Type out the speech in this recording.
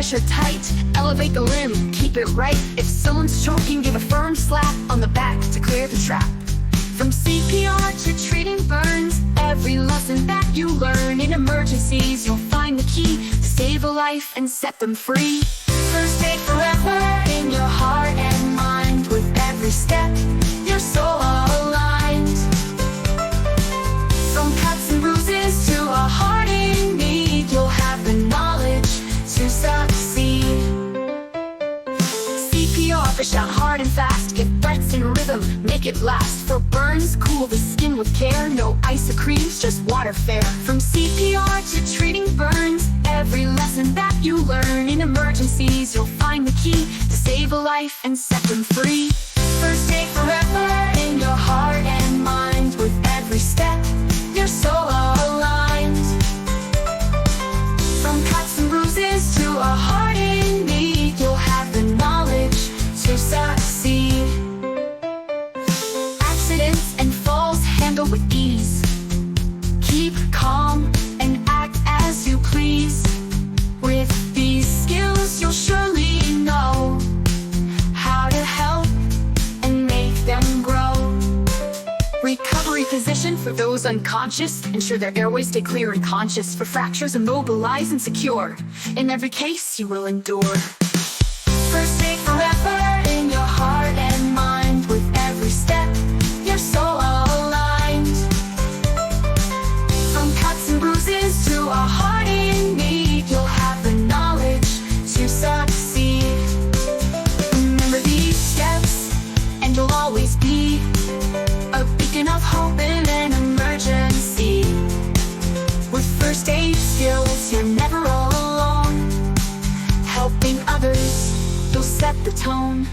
pressure tight. Elevate the limb, keep it right. If someone's choking, give a firm slap on the back to clear the trap. From CPR to treating burns, every lesson that you learn in emergencies, you'll find the key to save a life and set them free. First aid forever in your heart and mind. With every step, your soul aligned. From cuts and bruises to a heart in need, you'll have the knowledge to succeed. CPR, fish out hard and fast. Give breaths in rhythm, make it last. For burns, cool the skin with care. No ice or creams, just water fair. From CPR to treating burns, every lesson that you learn in emergencies, you'll find the key to save a life and set them free. First aid forever in your heart and mind. With every step, your soul aligned. From cuts and bruises to a heart in need, you'll have the knowledge to succeed. Accidents and falls handle with ease. Keep calm and act as you please. With these skills, you'll surely know how to help and make them grow. Recovery position for those unconscious. Ensure their airways stay clear and conscious. For fractures, immobilize and secure. In every case, you will endure. First aid forever in your heart and mind. With every step, your soul aligned. From cuts and bruises to a heart in need, you'll have the knowledge to succeed. Remember these steps, and you'll always be a beacon of hope in an emergency. With first aid skills, you're never all alone. Helping others, you'll set the tone.